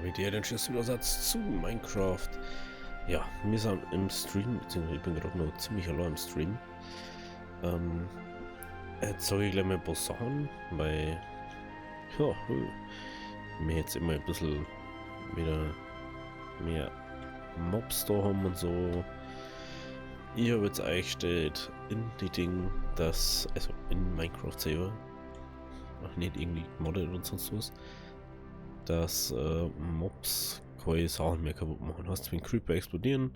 wieder den Schlüsselersatz zu Minecraft. Ja, wir sind im Stream, beziehungsweise ich bin gerade noch ziemlich allein im Stream. Jetzt sage ich gleich mal ein paar Sachen, weil ja, wir jetzt immer ein bisschen wieder mehr Mobs da haben und so. Ich habe jetzt eingestellt in die Dinge, dass, also in Minecraft selber, nicht irgendwie gemoddet und sonst was, dass Mobs keine Sachen mehr kaputt machen. Hast wenn Creeper explodieren,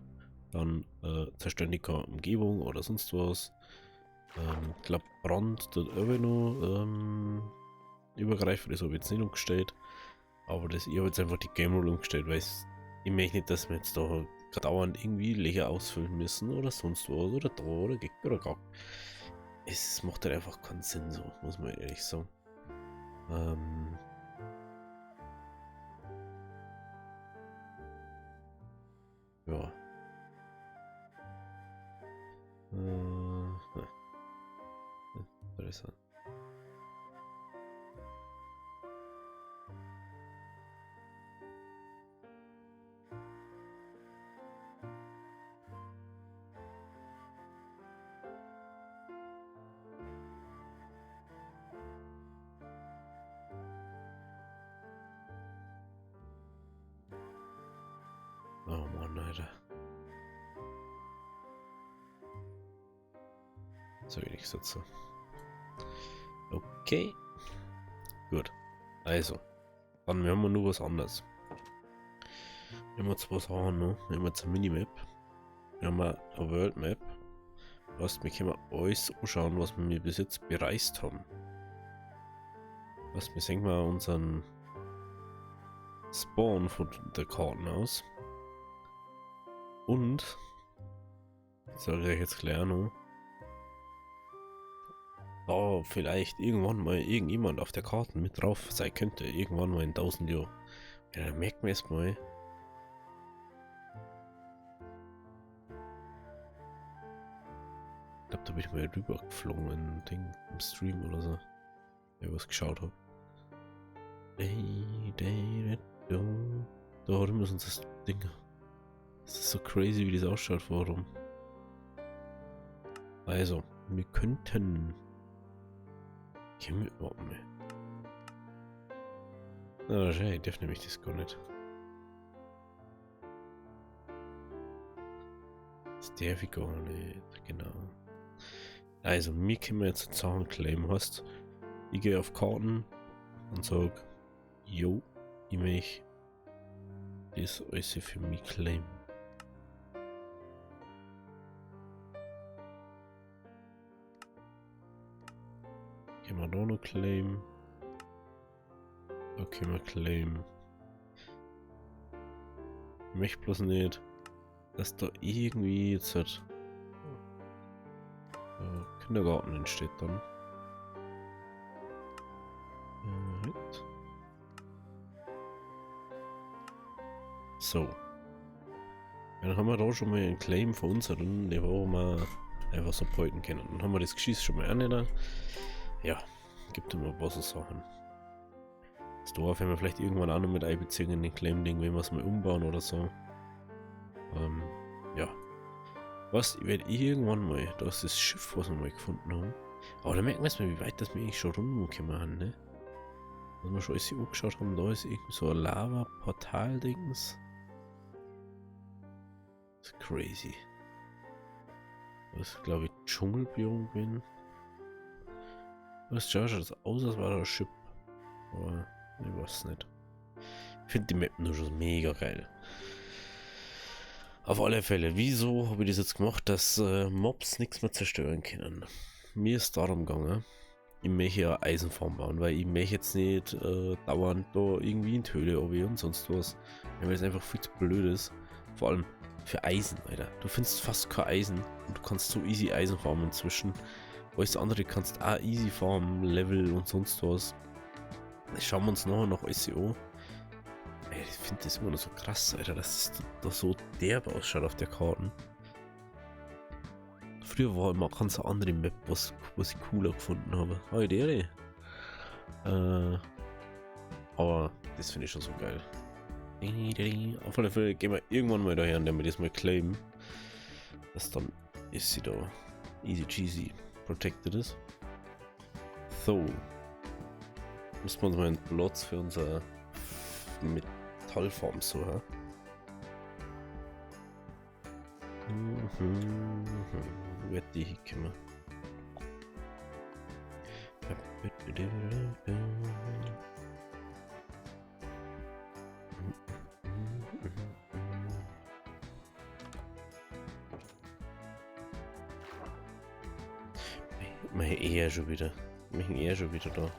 dann zerstören die keine Umgebung oder sonst was. Ich glaube Brand dort irgendwie noch übergreifend, das habe ich jetzt nicht umgestellt. Aber ich habe jetzt einfach die Game Rule umgestellt, weil ich möchte nicht, dass wir jetzt da dauernd irgendwie Leger ausfüllen müssen oder sonst was oder da oder Gag oder gar. Es macht halt einfach keinen Sinn, so muss man ehrlich sagen. Ja. Interessant. Oh Mann, Alter. So wie ich sitze. Okay. Gut. Also. Dann haben wir nur was anderes. Wir haben zwei Sachen noch. Wir haben jetzt eine Minimap. Wir haben eine World Map. Das heißt, wir können alles anschauen, was wir bis jetzt bereist haben. Wir sehen mal unseren Spawn von der Karten aus. Und, sage ich jetzt gleich noch, da vielleicht irgendwann mal irgendjemand auf der Karte mit drauf sein könnte, irgendwann mal in 1000 Jahren. Ja, dann merkt man es mal. Ich glaube, da bin ich mal rüber geflogen in ein Ding im Stream oder so. Ja, was geschaut habe. Da hat immer so das Ding. Das ist so crazy, wie das ausschaut, warum. Also, wir könnten. Warte mal. Na, ich darf nämlich das gar nicht. Das darf ich gar nicht, genau. Also, mir können wir jetzt Sachen claimen. Hast, ich gehe auf Karten und sage, jo, ich möchte das alles für mich claimen. Können wir da noch claimen? Okay, wir claimen. Ich möchte bloß nicht, dass da irgendwie jetzt halt Kindergarten entsteht dann. So. Ja, dann haben wir da schon mal einen Claim von unseren, den wir einfach supporten können. Dann haben wir das Geschiss schon mal auch nicht. Ja, gibt immer ein paar so Sachen. Das Dorf werden wir vielleicht irgendwann auch noch mit einbeziehen in den Claim-Ding, wenn wir es mal umbauen oder so. Ja. Was, ich werde irgendwann mal, da ist das Schiff, was wir mal gefunden haben. Aber da merken wir jetzt mal, wie weit das wir eigentlich schon rumgekommen haben, ne? Wenn wir schon alles angeschaut haben, da ist irgendwie so ein Lava-Portal-Dings. Das ist crazy. Das ist, glaube ich, Dschungelbiom bin. Das schaut das aus, als war da ein Schiff. Aber ich weiß nicht. Ich finde die Map nur schon mega geil. Auf alle Fälle, wieso habe ich das jetzt gemacht, dass Mobs nichts mehr zerstören können? Mir ist darum gegangen, ich möchte ja Eisenfarm bauen, weil ich möchte jetzt nicht dauernd da irgendwie in die Höhle und sonst was. Weil es einfach viel zu blöd ist. Vor allem für Eisen, Alter. Du findest fast kein Eisen und du kannst so easy Eisen farmen inzwischen. Alles andere kannst auch easy farmen, Level und sonst was. Das schauen wir uns nachher noch alles an. Ey, ich finde das immer noch so krass, Alter, dass es da so derb ausschaut auf der Karte. Früher war immer ganz eine andere Map, was ich cooler gefunden habe. Aber das finde ich schon so geil. Auf alle Fälle gehen wir irgendwann mal daher, damit ich das mal claimen. Das dann ist sie da easy cheesy protected ist. So. Müssen wir uns mal einen Platz für unser Metallfarm suchen. Wo wird die hinkommen? Mein eher schon wieder. Mich eher schon wieder da.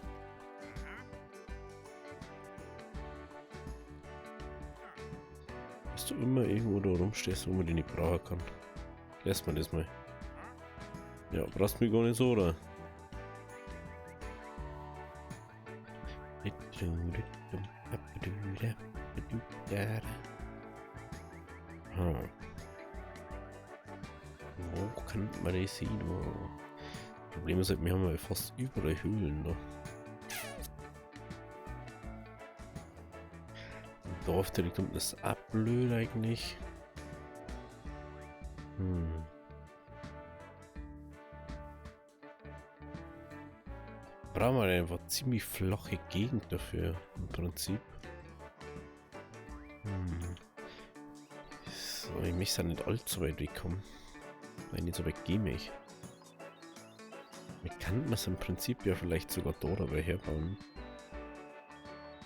Dass du immer irgendwo da rumstehst, wo man den nicht brauchen kann. Lass mal das mal. Ja, brauchst mich gar nicht so, oder? Wo kann man das sehen? Problem ist halt, wir haben ja fast überall Höhlen da. Im Dorf direkt unten ist auch blöd eigentlich. Brauchen wir einfach ziemlich flache Gegend dafür im Prinzip. So, ich möchte nicht allzu weit wegkommen. Weil nicht so weit gehe ich. Wir könnten es im Prinzip ja vielleicht sogar da dabei herbauen.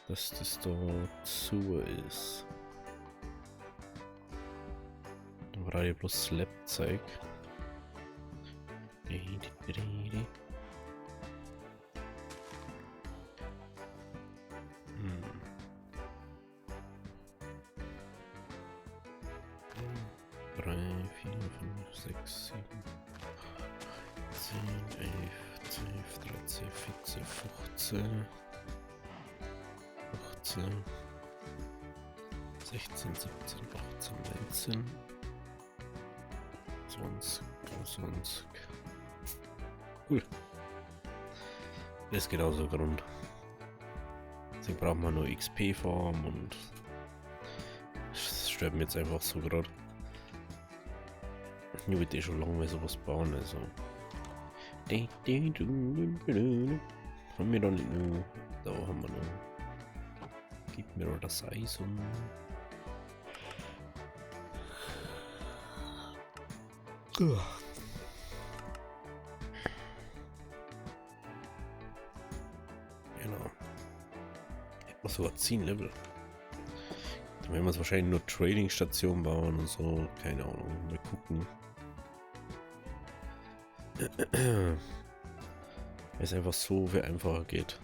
Dass das da zu ist. Dann brauche ich bloß Slab-Zeug. Drei, 4, 5, 6, 7, 10, 11, 12, 13, 14, 15, 18, 16, 17, 18, 19, 20, 21. Cool. Das ist genauso Grund. Deswegen brauchen wir nur XP-Farm und das stört mir jetzt einfach so gerade. Ich würde schon lange mal sowas bauen, also. Haben wir da nicht nur. Da haben wir noch. Gib mir doch das Eis und. Genau. Hätten wir sogar 10 Level. Dann werden wir uns wahrscheinlich nur Trading-Stationen bauen und so. Keine Ahnung. Mal gucken. Weil es einfach so viel einfacher geht,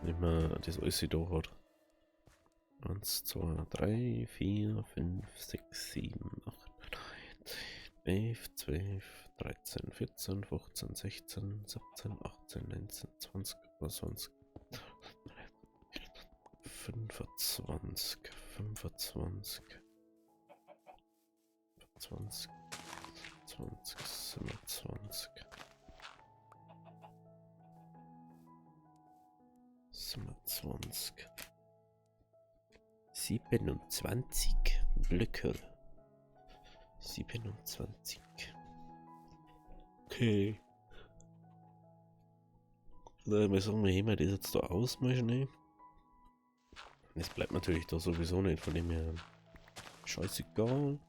wenn man das alles da hat. 1, 2, 3, 4, 5, 6, 7, 8, 9, 10, 11, 12, 13, 14, 15, 16, 17, 18, 19, 20, 21, 25, 25, 20, 20, 27. 27. 27 Blöcke. 27. Okay. Dann mal sagen, wir heben das jetzt da aus, mal schnell. Das bleibt natürlich da sowieso nicht, von dem her scheißegal.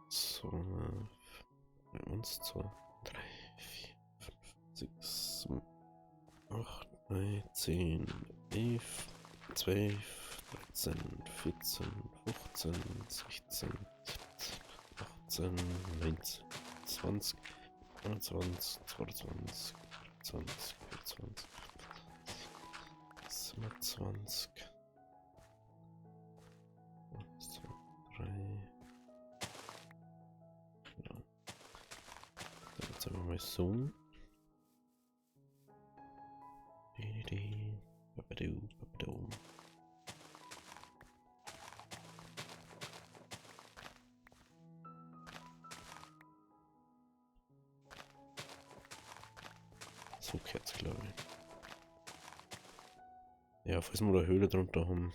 So, 1, 2, 3, 4, 5, 6, 7, 8, 9, 10, 11, 12, 13, 14, 15, 16, 17, 18, 19, 20, 21, 22, 23, 24, 27, 1, 2, 3. Ja. Dann jetzt einfach mal so. So geht's, glaube ich. Ja, falls wir da Höhle drunter haben,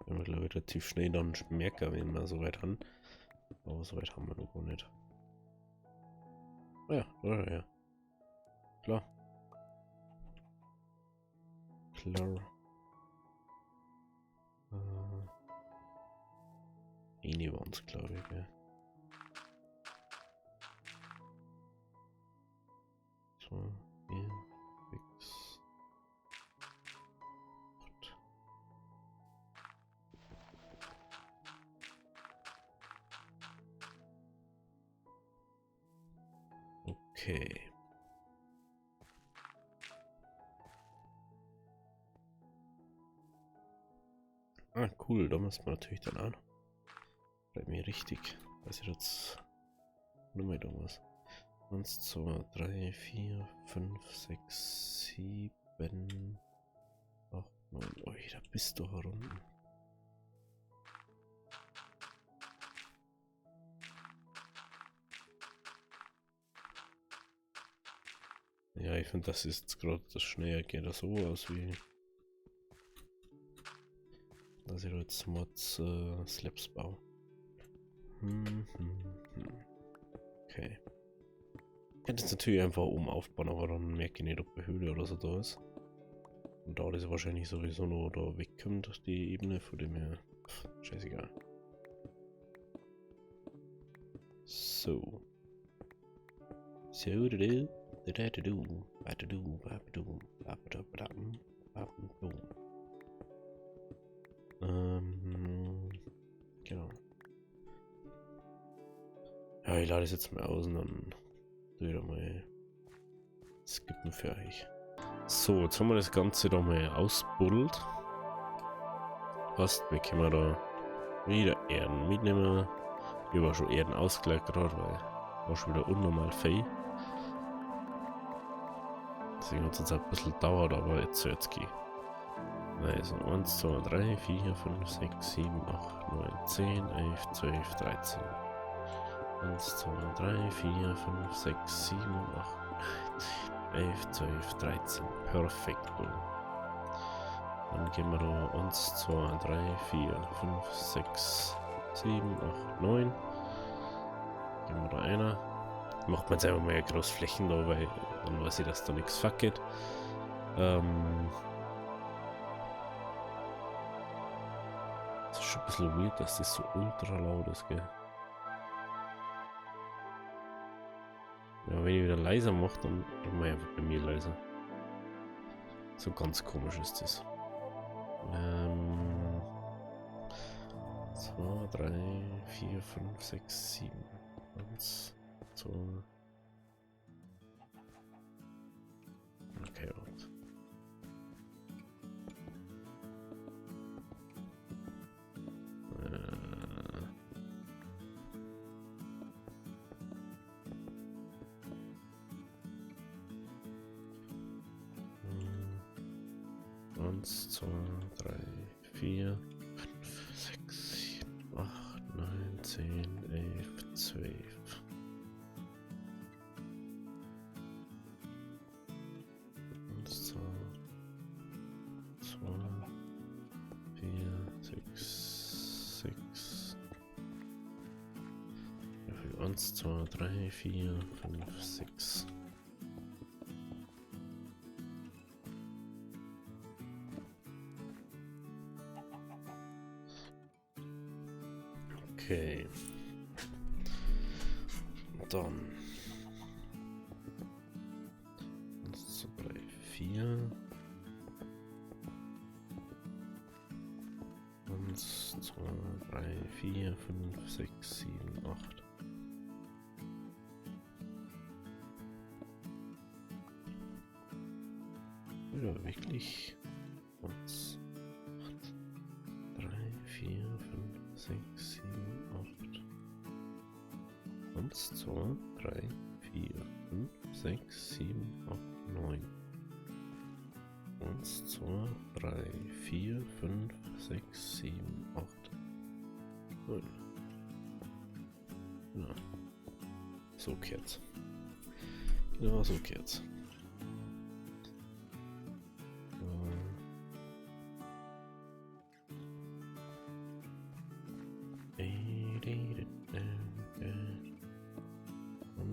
werden wir glaube ich relativ schnell dann merken, wenn wir so weit haben. Aber so weit haben wir noch gar nicht. Ah ja, ja. Klar. Klar. Eine waren es, glaube ich, ja. So, hier, fix. 8. Okay. Ah, cool, da muss man natürlich dann auch noch. Bleibt mir richtig. Weiß ich jetzt nur mal da was. 1, 2, 3, 4, 5, 6, 7, 8, 9. Ui, da bist du herum. Ja, ich finde, das ist gerade das schneller geht das so aus wie. Dass ich da jetzt Mods Slabs baue. Okay. Ich hätte jetzt natürlich einfach oben aufbauen, aber dann merke ich nicht, ob eine Höhle oder so da ist. Und da das wahrscheinlich sowieso noch da wegkommt, die Ebene, von dem her. Scheißegal. So. So, genau. Ja, ich lade es jetzt mal aus und dann wieder mal skippen für euch. So, jetzt haben wir das Ganze da mal ausbuddelt. Passt, wir können da wieder Erden mitnehmen. Hier war schon Erden ausgleich gerade, weil war schon wieder unnormal viel. Deswegen hat es jetzt ein bisschen gedauert, aber jetzt soll es gehen. Also 1, 2, 3, 4, 5, 6, 7, 8, 9, 10, 11, 12, 13. 1, 2, 3, 4, 5, 6, 7, 8, 11, 12, 13. Perfekt. Dann gehen wir da 1, 2, 3, 4, 5, 6, 7, 8, 9. Gehen wir da einer. Macht man jetzt einfach mal Großflächen da, weil dann weiß ich, dass da nichts fackelt. Das ist schon ein bisschen weird, dass das so ultra laut ist, gell? Ja, wenn ich wieder leiser mache, dann mache ich einfach bei mir leiser. So ganz komisch ist das. 2, 3, 4, 5, 6, 7. 1, 2. Okay, und. Eins, 2, 3, 4, 5, 6, 7, 8, 9, 10, 11, 12. Eins, 2, 4, 6, 6. 1, 2, 3, 4, 5, 6. Okay. Dann. 1, 2, 3, 4. 1, 2, 3, 4, 5, 6, 7, 8. Ja, wirklich. 1, 3, 4, 5, 6, 7, 8. 1, 2, 3, 4, 5, 6, 7, 8, 9. 1, 2, 3, 4, 5, 6, 7, 8, 9. Ja. So geht's. Genau so geht's.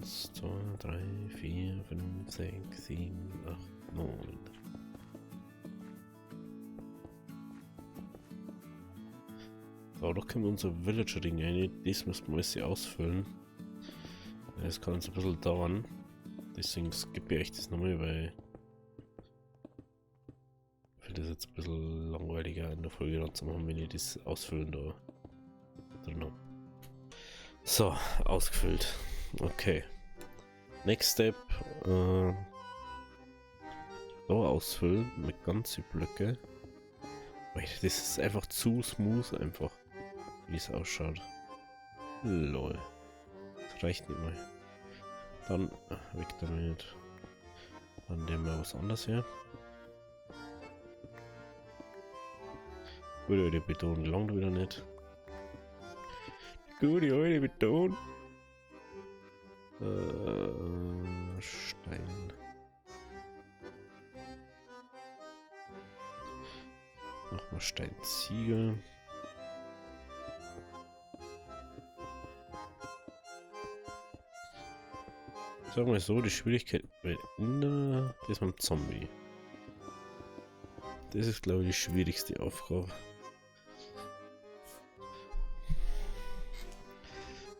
1, 2, 3, 4, 5, 6, 7, 8, 9. So, da können wir unser Villager-Ding rein. Das müssen wir alles ausfüllen. Das kann uns ein bisschen dauern. Deswegen skippe ich das nochmal, weil ich finde das jetzt ein bisschen langweiliger in der Folge dann zu machen, wenn ich das Ausfüllen da drin habe. So, ausgefüllt. Okay. Next Step. Da ausfüllen mit ganz vielen Blöcke. Das ist einfach zu smooth, einfach wie es ausschaut. Lol. Das reicht nicht mehr. Dann weg damit. Dann nehmen wir was anderes her. Gute alte Beton gelangt wieder nicht. Gute alte Beton. Stein. Nochmal Steinziegel. Sagen wir so, die Schwierigkeit bei Ender, das ist beim Zombie. Das ist, glaube ich, die schwierigste Aufgabe.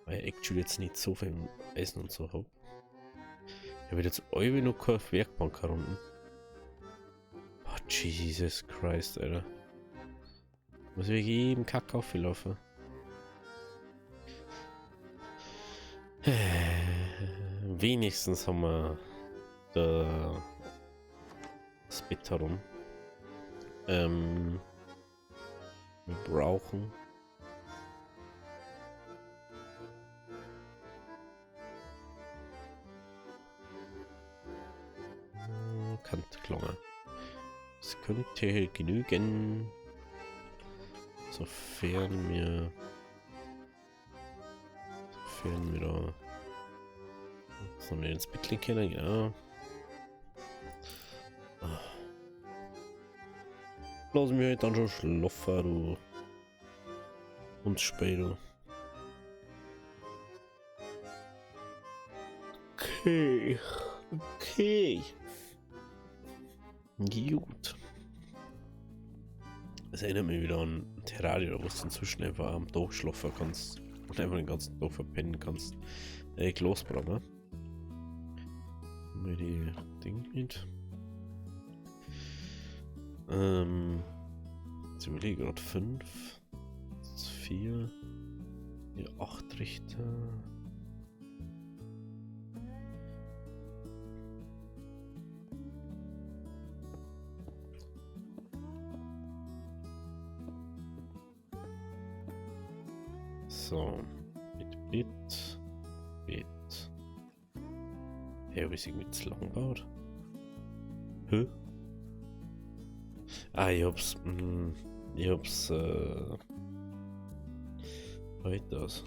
Weil ich actually jetzt nicht so viel Eisen und so habe. Ich habe jetzt irgendwie noch keine Werkbank herunten. Oh, Jesus Christ, Alter. Muss ich jedem Kack auflaufen. Wenigstens haben wir das Bett herum. Wir brauchen Kantklange. Das könnte genügen, sofern wir da so ins Bett legen können, genau. Lassen wir halt dann schon schlafen, du. Und später. Okay. Okay. Gut. Das erinnert mich wieder an Terraria, wo du inzwischen einfach am Tag schlafen kannst und einfach den ganzen Tag verpennen kannst. Glasbrand, ne? Mal die Ding mit. Jetzt überlege gerade 5, 4, 8 Richter. So, mit. Hey, habe ich irgendwie zu lang gebaut? Hä? Ah, ich hab's weiters.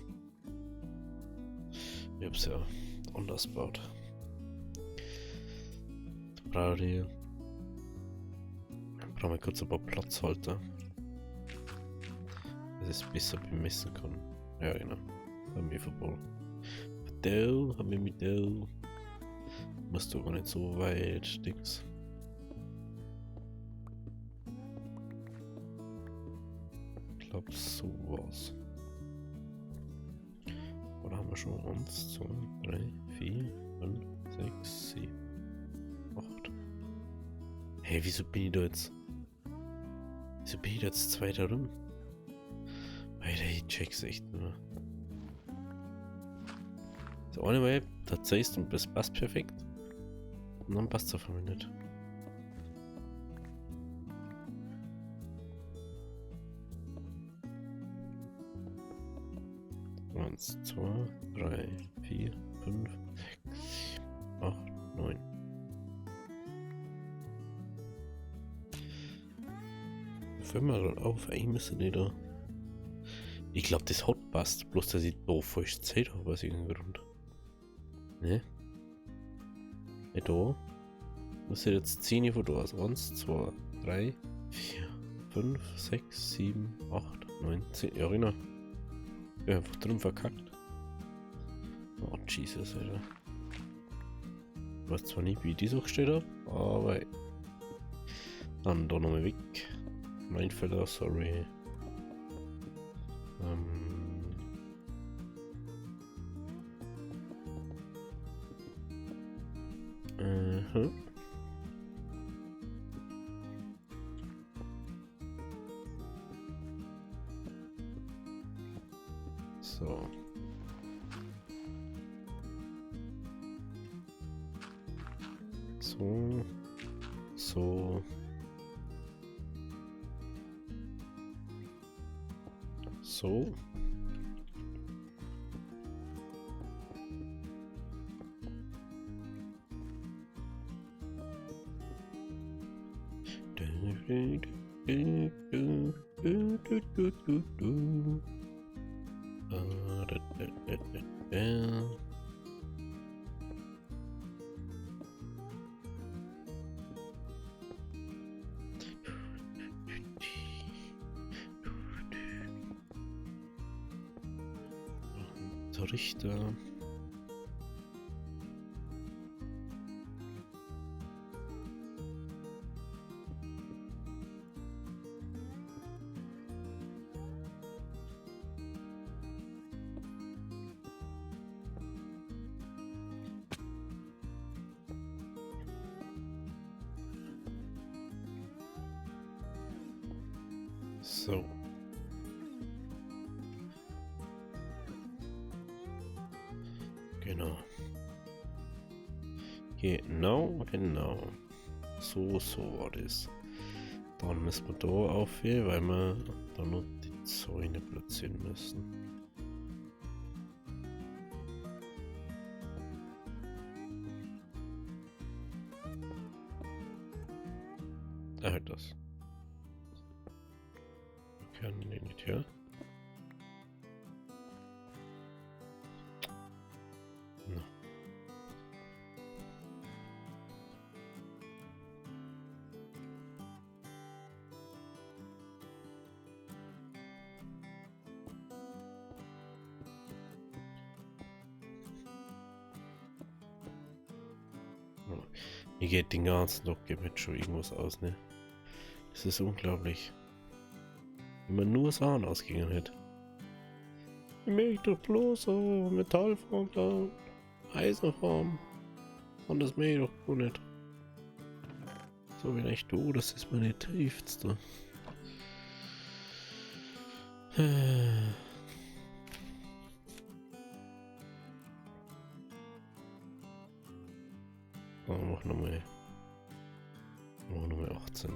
Ich hab's ja anders gebaut. Da brauchen wir kurz ein paar Platzhalter, dass ich es besser bemessen kann. Ja, genau. Haben wir verbaut. Da haben wir mit da. Musst du gar nicht so weit, Dings. Ich glaube, so was. Oder haben wir schon 1, 2, 3, 4, 5, 6, 7, 8. Hey, wieso bin ich da jetzt? Wieso bin ich da jetzt zweiter rum? Alter, ich check's echt nur. So, eine Mal, tatsächlich, und das passt perfekt. Und dann passt es auf einmal nicht. Eins, 2, 3, 4, 5, 6, 7, 8, 9. Fällt mir gerade auf, eigentlich müsste die da. Ich glaube, das hat passt, bloß dass ich da falsch Zeit habe aus irgendeinem Grund. Ne? Da. Muss ich jetzt 10 von da aus. 1, 2, 3, 4, 5, 6, 7, 8, 9, 10. Ja, genau. Ich bin einfach drin verkackt. Oh, Jesus, Alter. Ich weiß zwar nicht, wie ich das gestellt habe, aber dann da nochmal weg. Mein Fehler, sorry. So. So. So. So. Richter. So. Genau. Genau. So war das. Dann müssen wir da aufhören, weil wir da noch die Zäune platzieren müssen. Halt das. Wir können den nicht her. No. Mir geht den ganzen Tag mit schon irgendwas aus, ne? Das ist unglaublich. Wenn man nur Sachen ausgegangen hätte. Ich möchte doch bloß so Metallform da, Eisenform. Und das möchte ich doch gar nicht. So wie ich du, das ist meine tiefste. Mach nochmal 18.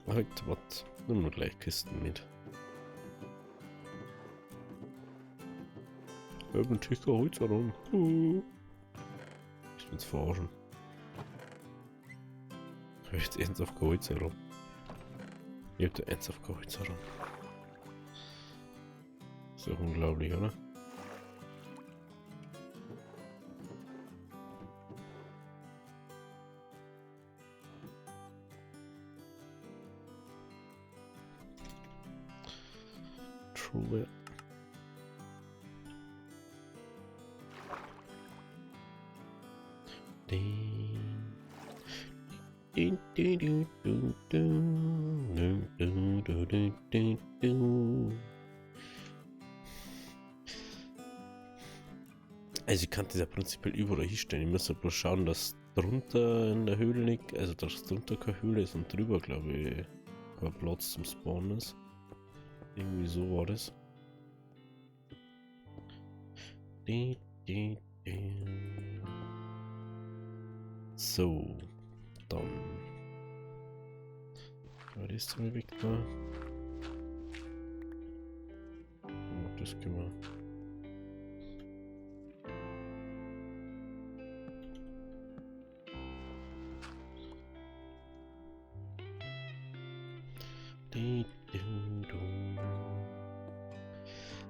Halt, was? Nimm nur gleich Kisten mit. Urban Ticker Holz herum. Ich will's verarschen. Ich hab jetzt ernsthaft Holz herum. Ich hab da ernsthaft Holz herum. Ist doch unglaublich, oder? True. Also ich kann das ja prinzipiell überall hinstellen. Ich muss ja bloß schauen, dass drunter in der Höhle liegt, also dass drunter keine Höhle ist und drüber, glaube ich, kein Platz zum Spawnen ist. Irgendwie so war das. So, dann. Ja, das ist weg da. Und das können wir.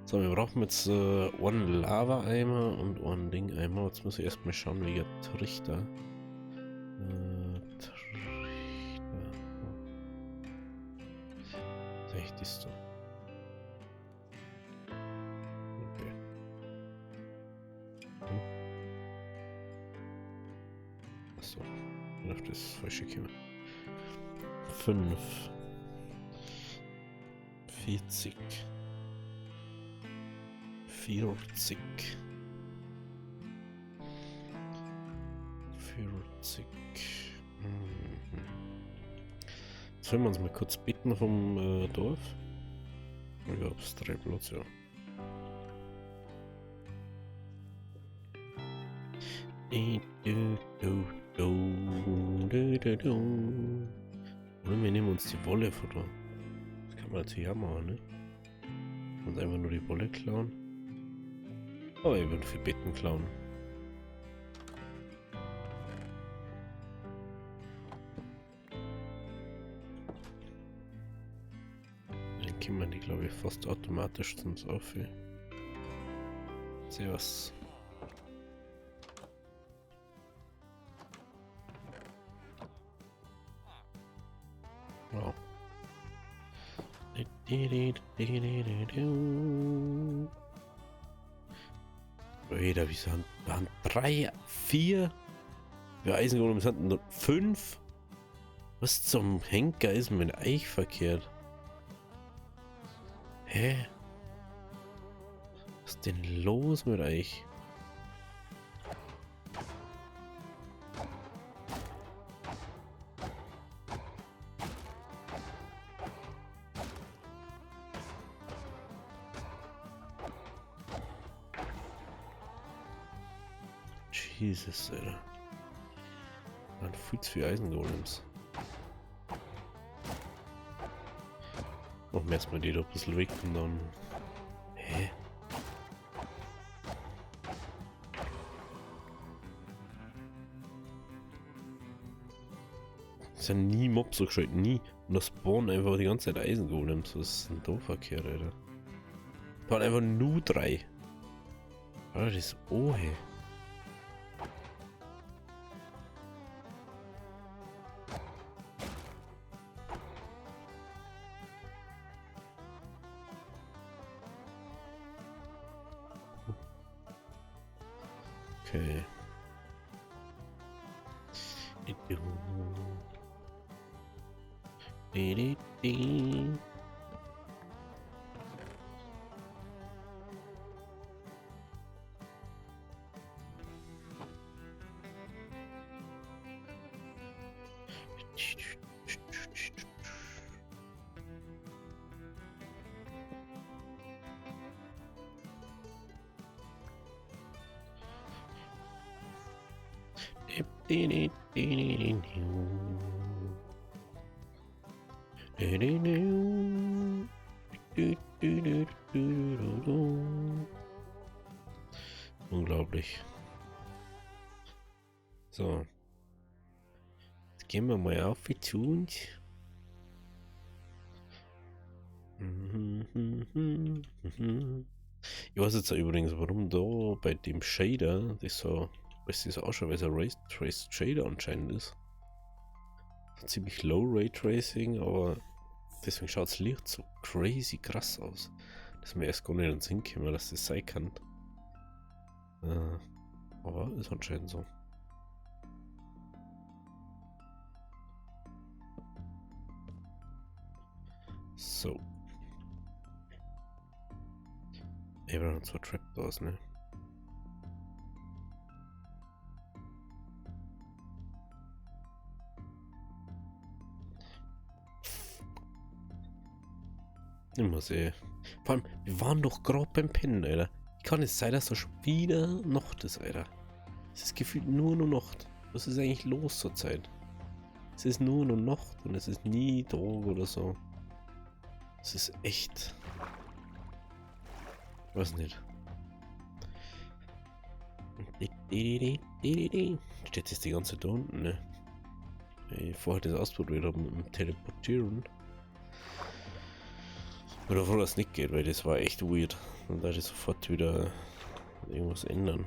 So, wir brauchen jetzt einen Lava-Eimer und einen Ding-Eimer. Jetzt muss ich erstmal schauen, wie der Trichter. Echt ist so. Okay. bin auf das falsche gekommen. 5. 40. 40. 40. Sollen wir uns mal kurz bitten vom Dorf? Ich glaube, es 3 Platz, ja. Oder wir nehmen uns die Wolle vor da. Das kann man natürlich auch machen, ne? Und einfach nur die Wolle klauen. Aber ich würde für Betten klauen. Dann können wir die, glaube ich, fast automatisch zum Aufhören. Servus. Wow. Alter, wie sind 3, 4? Wir Eisengolem sind nur 5. Was zum Henker ist mit euch verkehrt? Hä? Was ist denn los mit euch? Jesus, Alter. Man viel zu viel Eisengolems. Machen wir erstmal die da ein bisschen weg und dann. Hä? Ist ja nie Mobs so gescheit, nie. Und das spawnen einfach die ganze Zeit Eisengolems. Was ist denn da verkehrt, Alter? Da waren einfach nur 3. Alter, das ist Ohe. Okay. Unglaublich. So. Jetzt gehen wir mal auf wie zu uns. Ich weiß jetzt auch übrigens, warum da bei dem Shader, das so, weißt du, das ausschaut, weil es ein Raytraced Shader anscheinend ist. So ziemlich low Raytracing, aber deswegen schaut das Licht so crazy krass aus, dass mir erst gar nicht in den Sinn käme, dass das sein kann. Aber ist anscheinend so. So. Wir haben zwar Trapdoors, ne? Immer sehr. Vor allem, wir waren doch gerade beim Pennen, Alter. Wie kann es sein, dass da schon wieder Nacht ist, Alter? Es ist gefühlt nur Nacht. Was ist eigentlich los zur Zeit? Es ist nur Nacht und es ist nie Tag oder so. Es ist echt. Ich weiß nicht. Steht jetzt die ganze Zeit da unten, ne? Ich vorher das ausprobiert habe mit dem Teleportieren. Oder obwohl das nicht geht, weil das war echt weird. Und da ich sofort wieder irgendwas ändern.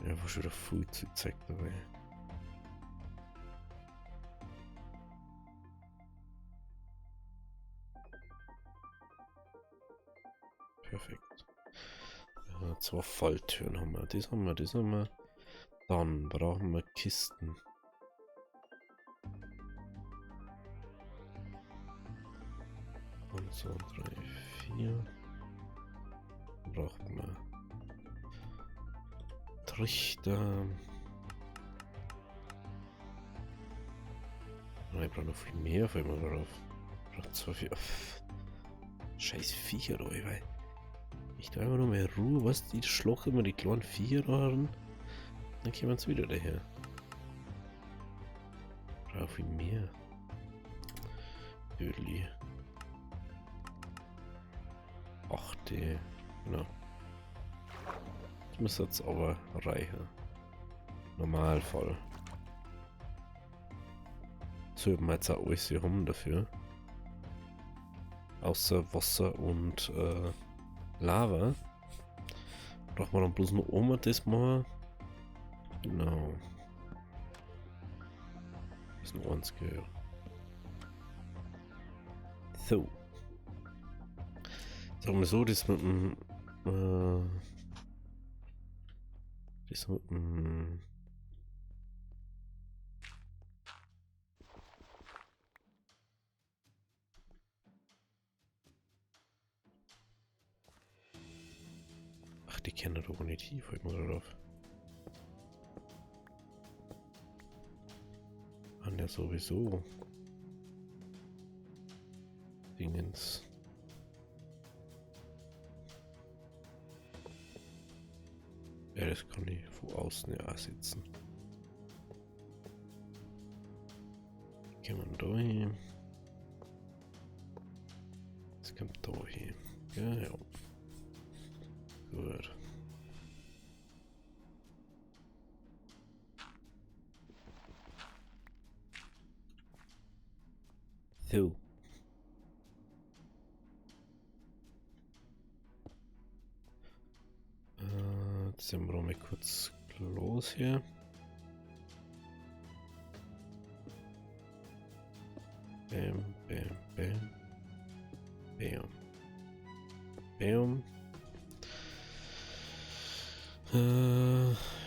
Ja, war schon wieder viel zu gezeigt dabei. Perfekt. 2 Falltüren haben wir. Das haben wir, das haben wir. Dann brauchen wir Kisten. Und 2, 3, 4. Braucht man Trichter. Ich brauche noch viel mehr, fällt mir drauf. Ich brauche 2, 4. Scheiß Viecher da, weil ich da einfach noch mehr Ruhe, was die Schloch immer die kleinen Viecher haben. Dann kommen sie wieder daher. Ich brauche viel mehr. Dödeli. 8. Genau. Das muss jetzt aber reichen. Normalfall. So haben wir jetzt auch alles hier haben dafür. Außer Wasser und Lava. Brauchen wir dann bloß noch einmal das mal. Genau. Das ist noch eins gehört. So. Sagen wir so, das mit dem das mit dem ach, die kennen doch nicht tief, fällt mir gerade auf. An der sowieso. Dingens. Ja, das kann ich von außen ja auch sitzen. Kann man da hin. Das kommt da hin. Ja, ja. Gut. So. Jetzt sind wir mal kurz los hier. Bam, bam, bam. Bam. Bam.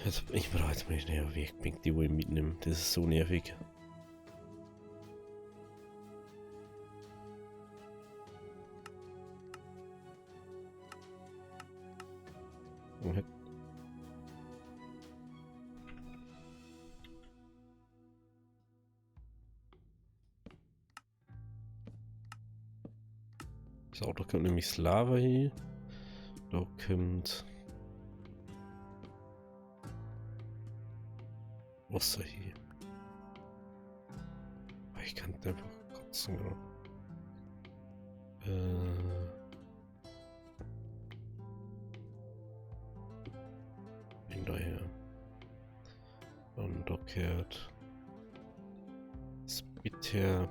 Jetzt, ich brauche jetzt mal schnell weg, die wo ich mitnehme. Das ist so nervig. So, da kommt nämlich das Lava hier. Da kommt Wasser hier. Ich kann einfach kotzen, oder? Bin daher. Und da gehört Spit her.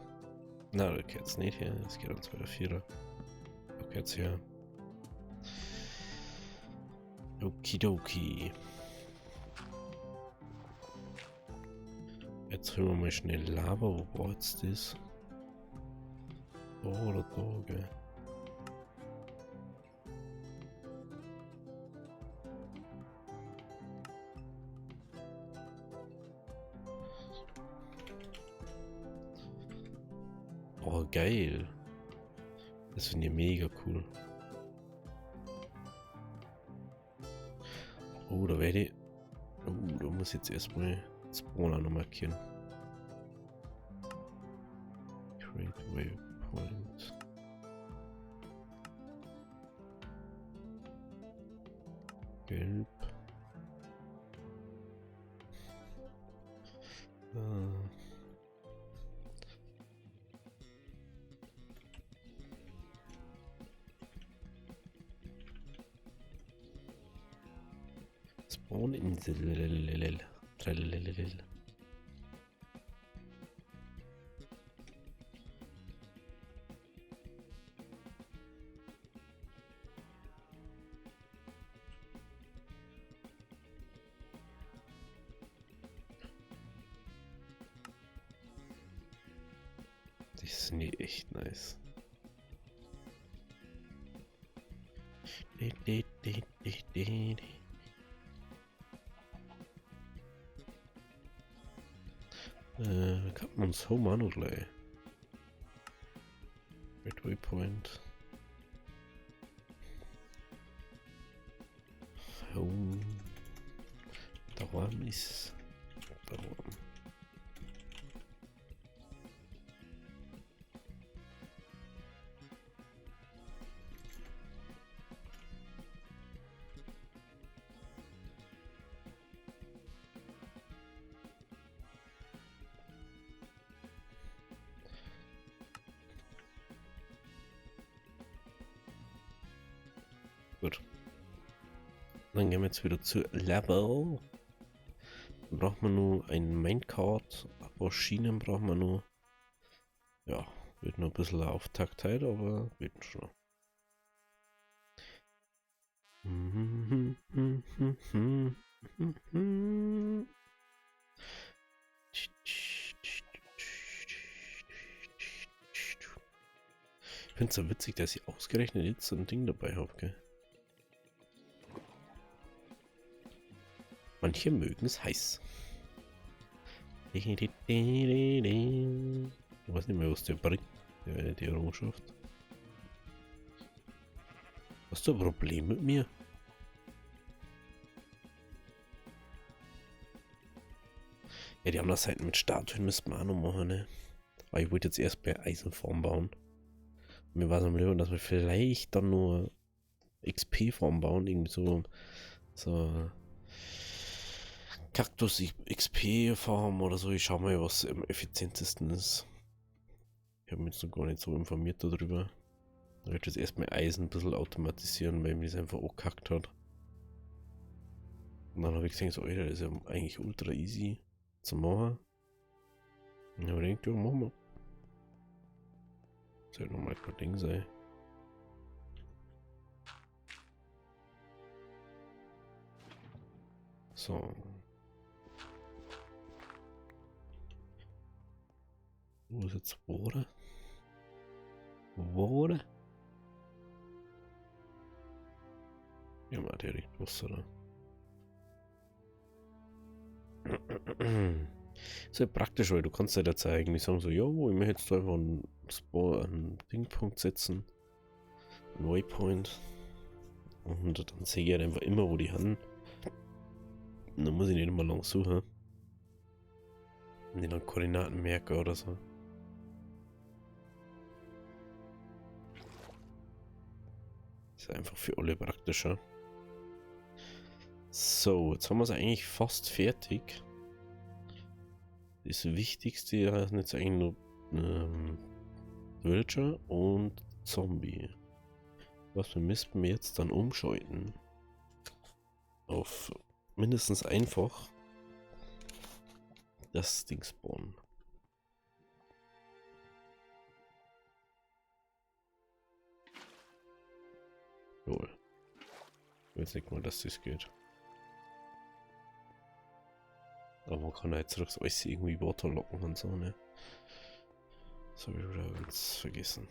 Na, da gehört es nicht her. Es geht uns bei der 4er. Da gehört es her. Okidoki. Jetzt hören wir mal schnell Lava. Wo war jetzt das? Da oder da, gell? Oh, geil. Das finde ich mega cool. Oh, da werde ich... Oh, da muss ich jetzt erstmal Spawner noch markieren. Create Waypoint. Gelb. Spawninsel. Das ist nie echt nice. Kann man uns Home auch noch gleich. Red Waypoint. Home. Daheim ist. Daheim. Gut. Dann gehen wir jetzt wieder zu Level. Dann braucht man nur ein Minecart. Aus Schienen braucht man nur. Ja, wird noch ein bisschen Auftakt heute, aber wird schon. Ich finde es so witzig, dass ich ausgerechnet jetzt so ein Ding dabei habe, gell? Manche mögen es heiß. Ich weiß nicht mehr, was der bringt, die Errungenschaft. Hast du ein Problem mit mir? Ja, die anderen Seiten mit Statuen müssten wir auch noch machen, ne? Aber ich wollte jetzt erst bei Eisenform bauen. Mir war es am Leben, dass wir vielleicht dann nur XP-Form bauen, irgendwie so Kaktus XP-Farm oder so. Ich schau mal, was am effizientesten ist. Ich habe mich jetzt noch gar nicht so informiert darüber. Ich werde jetzt erstmal Eisen ein bisschen automatisieren, weil mir das einfach auch gekackt hat. Und dann habe ich gesehen, so, Alter, das ist ja eigentlich ultra easy zu machen. Und dann denke ich, ja, machen wir. Das sollte nochmal ein Ding sein. So. Wo ist jetzt Wohre? Wohre? Ja, mal direkt Wasser da. Ist ja praktisch, weil du kannst ja da zeigen, die sagen so, jo, ich möchte jetzt einfach einen Dingpunkt setzen. Ein Waypoint. Und dann sehe ich halt einfach immer, wo die haben. Und dann muss ich nicht immer lang suchen. Und die dann Koordinaten merken oder so. Ist einfach für alle praktischer. So, jetzt haben wir es eigentlich fast fertig. Das Wichtigste ist jetzt eigentlich nur Villager und Zombie. Was müssten wir jetzt dann umschalten? Auf mindestens einfach das Ding spawnen. Lol. Jetzt nicht mal, dass das geht. Aber man kann halt zurück alles irgendwie waterlocken und so, ne? Das habe ich wieder ganz vergessen.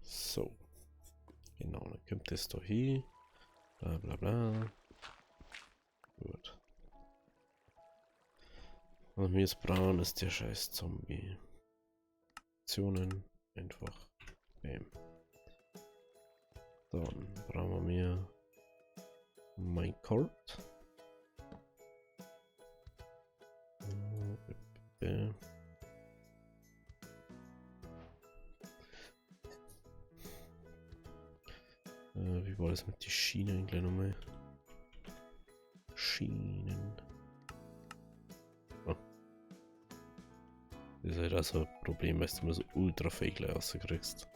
So. Genau, dann kommt das da hier. Bla bla bla. Gut. Was wir jetzt brauchen, ist der scheiß Zombie. Aktionen. Einfach. Bam. Dann brauchen wir Minecart. Wie war das mit den Schienen gleich nochmal? Schienen. Oh. Das ist halt auch so ein Problem, weil du immer so ultra fake rauskriegst.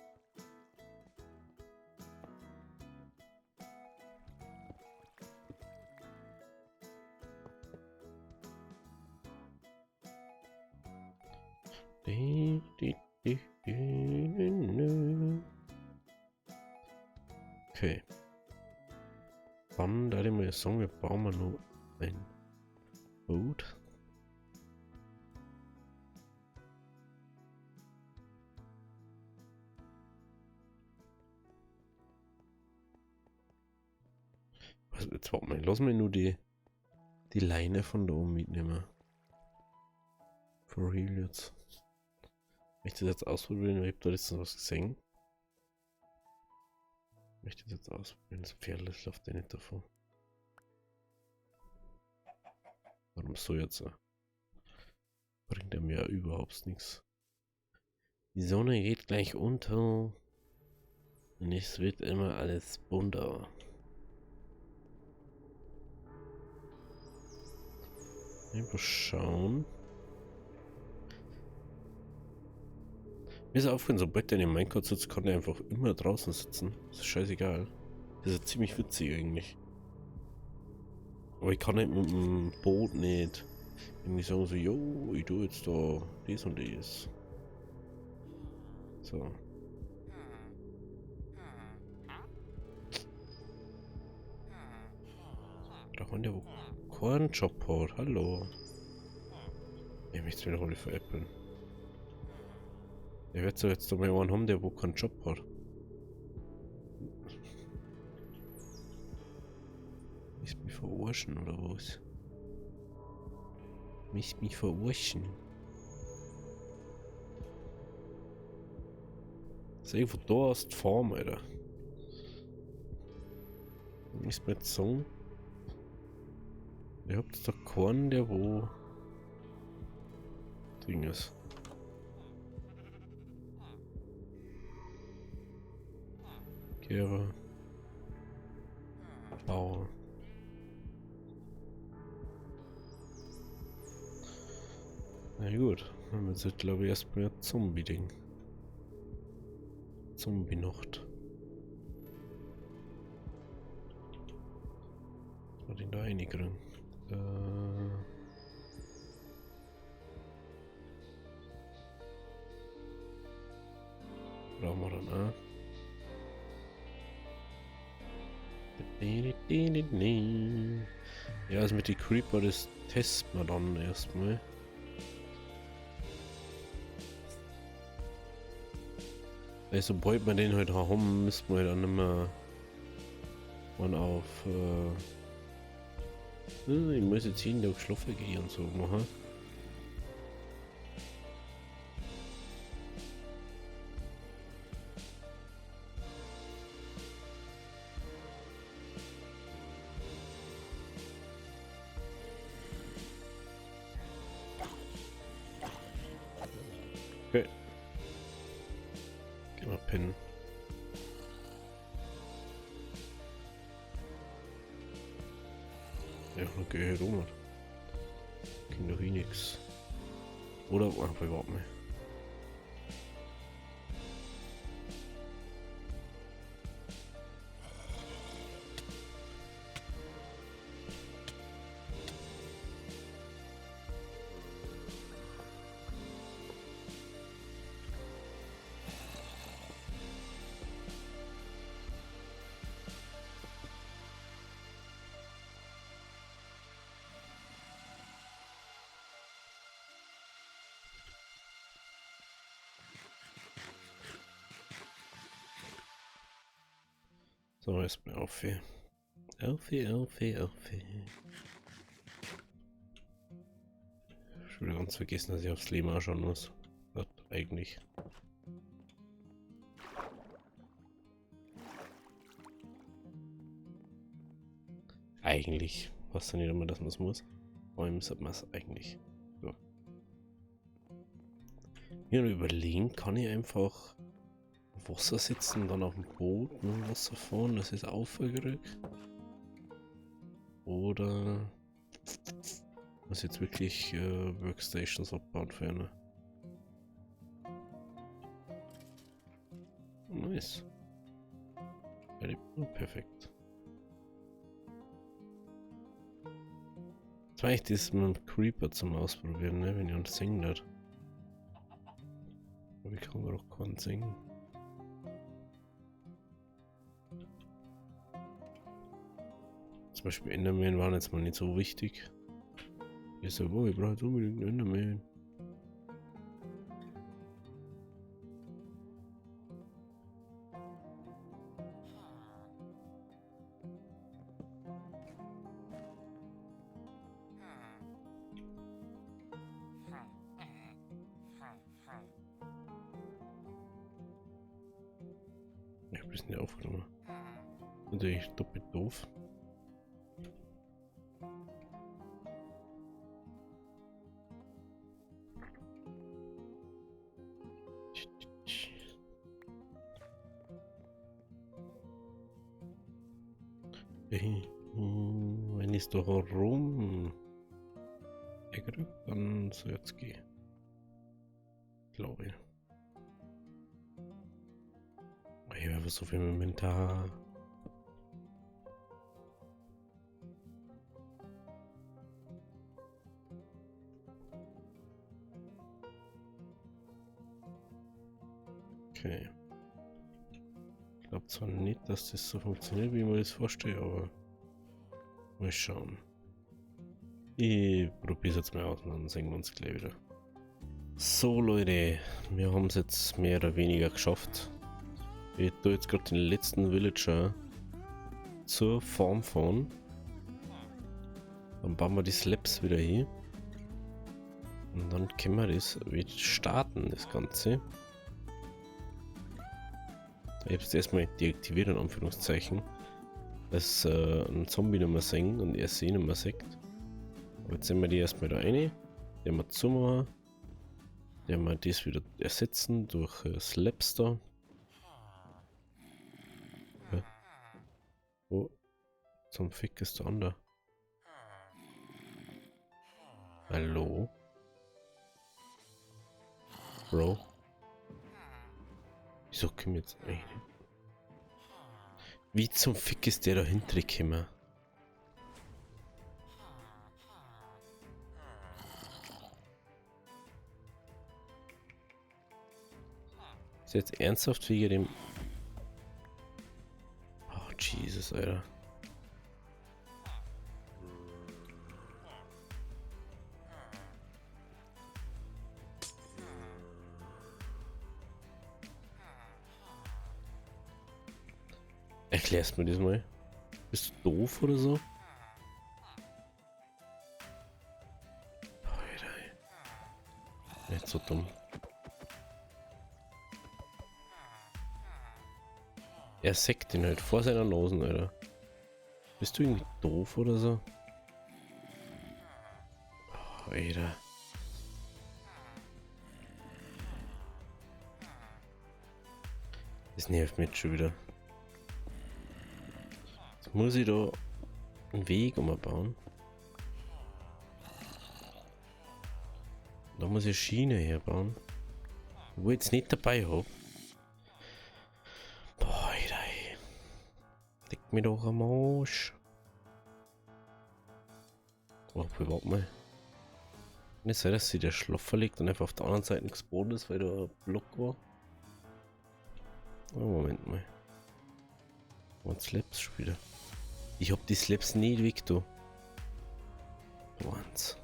Okay. Dann da ich mal sagen, wir bauen wir nur ein Boot. Jetzt warte mal, lass mich nur die Leine von da oben mitnehmen. For real jetzt. Wenn ich das jetzt ausprobieren, ich hab da letztens was gesehen. Wenn ich das jetzt ausprobieren, das Pferd läuft ja nicht davon. Warum so jetzt? Bringt er mir überhaupt nichts. Die Sonne geht gleich unter. Und es wird immer alles bunter. Einfach schauen. Mir ist aufgefallen, sobald der in Minecraft sitzt, kann er einfach immer draußen sitzen. Das ist scheißegal. Das ist ziemlich witzig eigentlich. Aber ich kann nicht mit dem Boot nicht irgendwie sagen so, yo, ich tue jetzt da dies und dies. So. Da kann der wo keinen Job hat. Hallo. Ich möchte wieder alle veräppeln. Der wird so jetzt mal einen haben, der wo keinen Job hat. Ist mich verarschen oder was? Mich verarschen. Das ist irgendwo da aus der Farm, Alter. Ist mir jetzt sagen. Ihr habt da keinen, der wo Ding ist. Gera. Bauer. Na gut, dann wird es glaube ich erstmal ein Zombie-Ding. Zombie-Nacht. Was war denn da reingekriegt? Brauchen wir dann auch. Ja, also mit den Creeper, das testen wir dann erstmal. Also, sobald wir den halt haben, müssen wir dann immer mal auf. Ich muss jetzt jeden Tag schlafen gehen und so machen. Okay. Geh mal pennen. Ja, okay, rum. Ging doch eh nix. Oder einfach überhaupt nicht. So, erstmal Aufweh. Aufweh. Schon wieder ganz vergessen, dass ich aufs Leben anschauen muss. Das eigentlich. Eigentlich. Was dann nicht immer, dass man es muss. Aber sollte man es eigentlich. So. Mir überlegen, kann ich einfach Wasser sitzen, dann auf dem Boot mit dem Wasser fahren, dass ich es aufkriege? Oder muss jetzt wirklich Workstations abbauen für eine? Nice. Ja, perfekt. Das war echt das mit dem Creeper zum Ausprobieren, ne? Wenn ich uns singen nicht. Aber ich kann doch keinen singen. Zum Beispiel Enderman waren jetzt mal nicht so wichtig. Ich so, oh, ich brauche jetzt unbedingt einen Enderman. bisschen nicht aufgenommen. Natürlich doppelt doof. Wenn ich es doch rum gedrückt, dann soll jetzt gehen. Glaube ich. Ich habe so viel Inventar. Okay. Ich glaube zwar nicht, dass das so funktioniert, wie man das vorstellt, aber mal schauen. Ich probiere es jetzt mal aus und dann sehen wir uns gleich wieder. So Leute, wir haben es jetzt mehr oder weniger geschafft. Ich tue jetzt gerade den letzten Villager zur Farm fahren. Dann bauen wir die Slabs wieder hin. Und dann können wir das wieder starten, das Ganze. Ich habe es erstmal deaktiviert, in Anführungszeichen. Dass ein Zombie nicht mehr singen und er sie nicht mehr sagt. Aber jetzt sehen wir die erstmal da rein. Die haben wir zumachen. Die haben wir das wieder ersetzen durch Slabs da. Ja. Oh, zum Fick ist der andere. Hallo? Bro? Wieso kommen jetzt eigentlich? Wie zum Fick ist der da hinten gekommen? Ist jetzt ernsthaft wegen dem... Oh, Jesus, Alter. Erklärst mir das mal. Bist du doof oder so? Alter. Nicht so dumm. Er säckt ihn halt vor seiner Nase, Alter. Bist du irgendwie doof oder so? Oh, Alter. Das nervt mich schon wieder. Jetzt muss ich da einen Weg umbauen. Da muss ich Schiene herbauen. Wo ich jetzt nicht dabei habe. Boah, Alter, ey. Leg mir doch am Arsch. Oh, warte mal. Nicht sein, dass sie der Schlaffer liegt und einfach auf der anderen Seite gespawnt ist, weil da ein Block war. Oh, Moment mal. Und Slaps schon wieder. Ich hab die Slaps nicht weg, du. Once.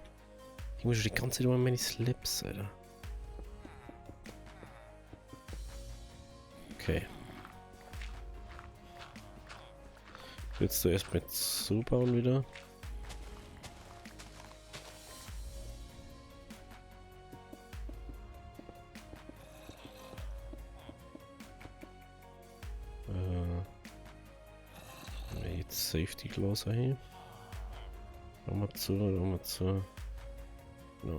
Ich muss schon die ganze Zeit über meine Slaps, Alter. Okay. Willst du erst mit zubauen wieder? Jetzt Safety Clause ein. Nochmal zu, nochmal zu. No.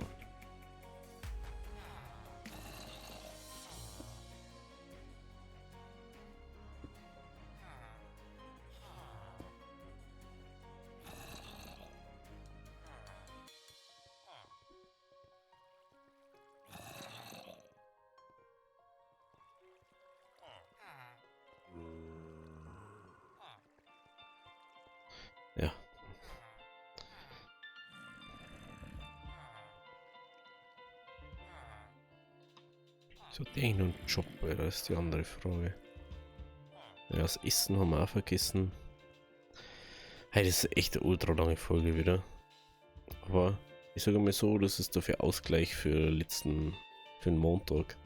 Ja. So, der eigentlich noch einen Job, Alter, ist die andere Frage. Ja, das Essen haben wir auch vergessen. Hey, das ist echt eine ultra lange Folge wieder. Aber ich sage mal so, das ist dafür Ausgleich für den Montag.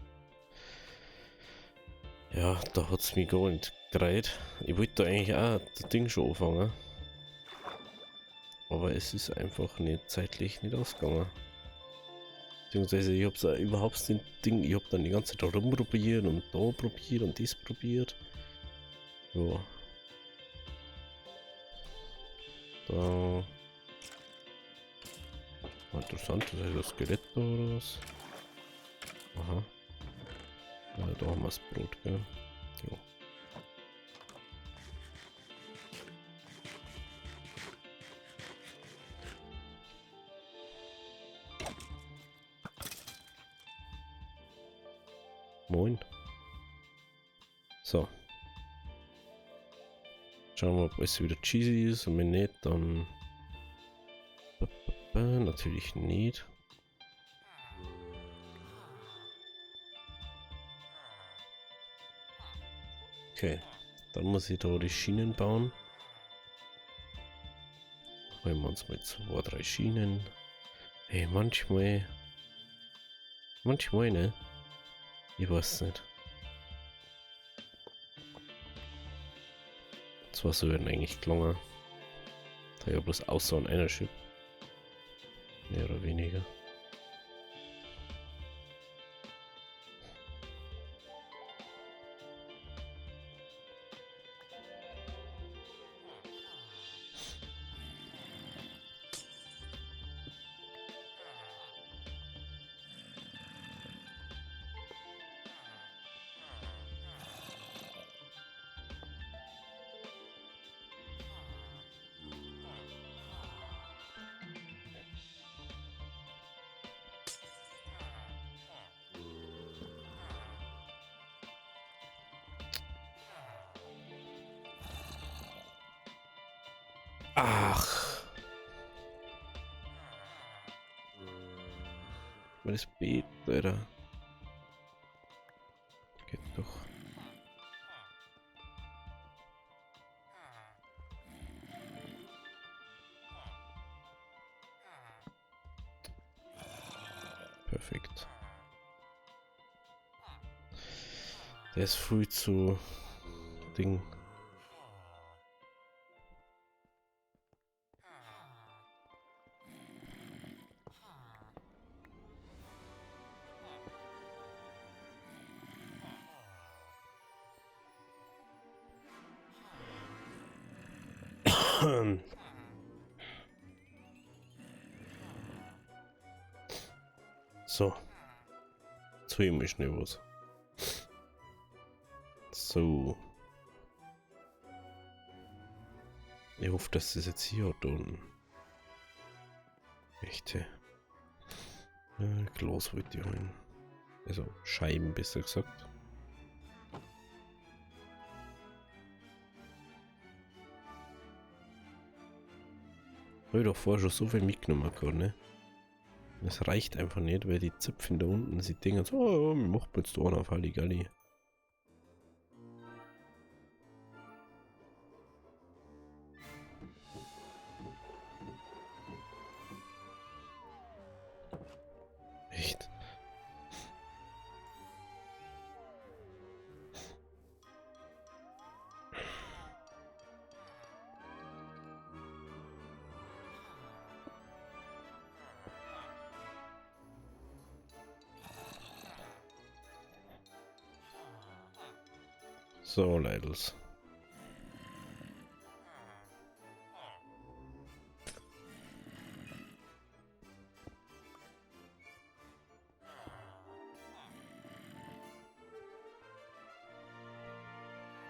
Ja, da hat es mich gar nicht gereiht. Ich wollte da eigentlich auch das Ding schon anfangen. Aber es ist einfach nicht zeitlich nicht ausgegangen. Beziehungsweise ich habe es überhaupt nicht Ding, ich habe dann die ganze Zeit da rumprobiert und da probiert und das probiert. Jo. Da. Interessant, das ist das Skelett da oder was? Aha. Ja, da haben wir das Brot, gell? Jo. Moin. So. Schauen wir, ob es wieder cheesy ist und wenn nicht, dann natürlich nicht. Okay, dann muss ich da die Schienen bauen. Holen wir uns mal 2, 3 Schienen. Hey, manchmal, ne? Ich weiß nicht. Das war so eigentlich gelungen. Da ja bloß außer an einer Schiff. Mehr oder weniger. Ach. Das Beet, Alter. Geht doch. Perfekt. Der ist früh zu Ding. So. Zu ihm ist nicht was. So. Ich hoffe, dass das jetzt hier hat unten. Echte. Glas wollte ich holen. Also Scheiben besser gesagt. Habe ich doch vorher schon so viel mitgenommen gehabt, ne? Das reicht einfach nicht, weil die Zöpfchen da unten, sie denken so, oh, wir machen jetzt da einen auf Halligalli. Echt? So, Leidels.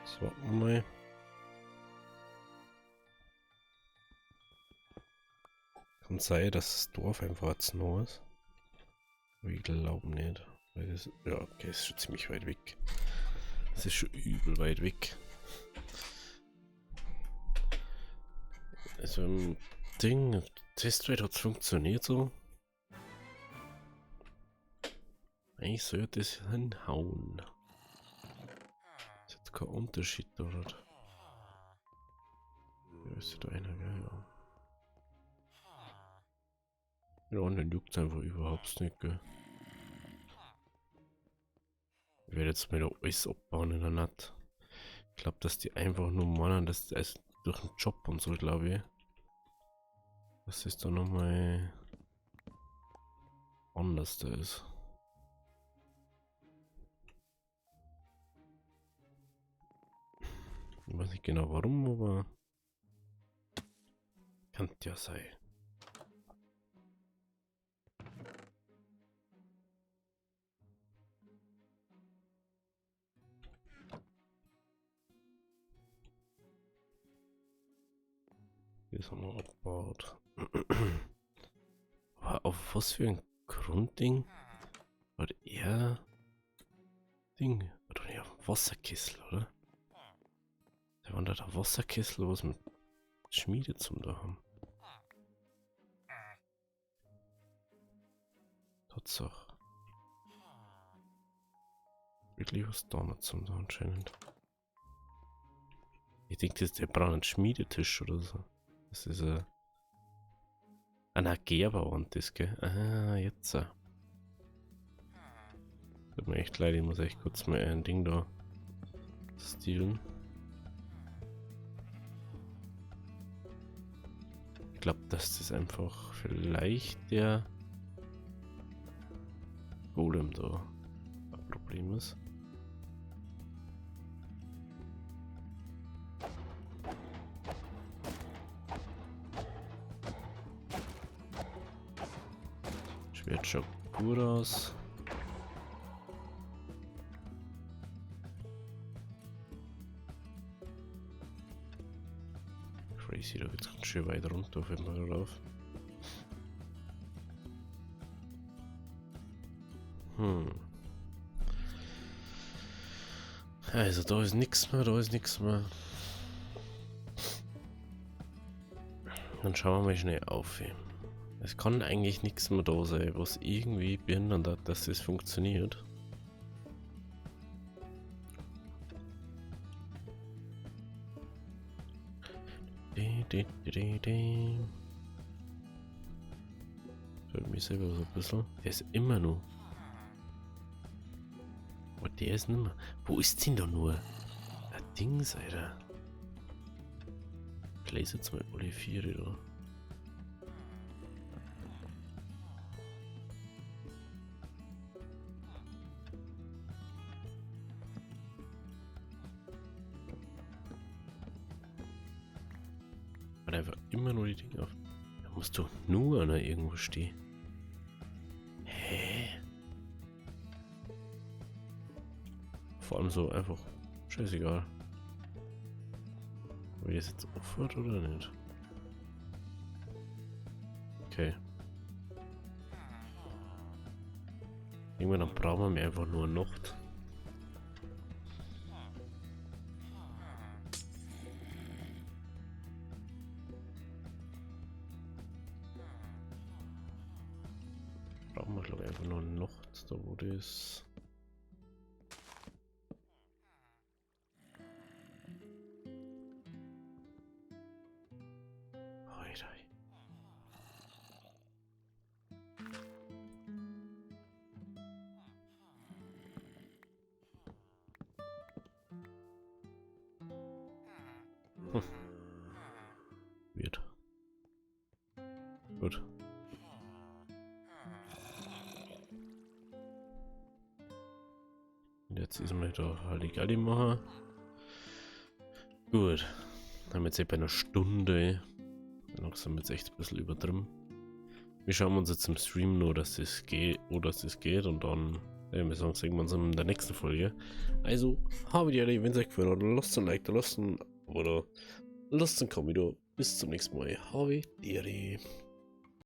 So, warten wir mal. Kann sein, dass das Dorf einfach jetzt noch ist. Aber ich glaube nicht. Weil das, ja, okay, ist schon ziemlich weit weg. Es ist schon übel weit weg. Also im Ding, Testwert hat es funktioniert so. Eigentlich sollte es hinhauen. Das hat keinen Unterschied dort. Ja, ist da einer, ja. Ja, und dann juckt es einfach überhaupt nicht, gell. Ich werde jetzt mal da alles abbauen in der Nacht. Ich glaube, dass die einfach nur meinen, dass das durch den Job und so, glaube ich. Das ist dann nochmal anders da ist. Ich weiß nicht genau warum, aber kann ja sein. Das haben wir abgebaut. Aber auf was für ein Grundding? War er Ding? Oder nicht auf dem Wasserkessel, oder? Der war da der Wasserkessel, was mit Schmiede zum da haben. Tatsache. Wirklich was da noch zum da anscheinend. Ich denke, das ist der braucht einen Schmiedetisch oder so. Das ist ein... Ah, Gerberwand ist, gell? Ah, jetzt. Tut mir echt leid, ich muss echt kurz mal ein Ding da stehlen. Ich glaube, dass das einfach vielleicht der Golem da ein Problem ist. Schwert schaut gut aus. Crazy, da geht's ganz schön weit runter, fällt mir gerade auf. Also da ist nichts mehr, da ist nichts mehr. Dann schauen wir mal schnell auf. Es kann eigentlich nichts mehr da sein, was irgendwie behindert hat, dass das funktioniert. Fällt mir selber so ein bisschen. Der ist immer noch. Aber der ist nicht mehr. Wo ist denn da nur? Ein Dings, Alter. Ich lese jetzt mal alle vier da. Und einfach immer nur die Dinge auf. Da musst du nur einer irgendwo stehen. Hä? Vor allem so einfach scheißegal. Ob ich das jetzt aufhört oder nicht. Okay. Irgendwann dann brauchen wir mehr einfach nur Nacht. Brauchen wir glaube ich einfach nur Nacht, da wo das. Wird. Gut. Und jetzt ist mal da Halligalli machen. Gut. Haben wir jetzt etwa eine Stunde. Langsam jetzt echt ein bisschen übertrieben. Wir schauen uns jetzt im Stream nur, dass das geht, und dann wir sagen, sehen wir uns in der nächsten Folge. Also, habe die alle, wenn es euch gefallen hat, lasst ein Like da, lasst ein Kommentar. Bis zum nächsten Mal. Habe die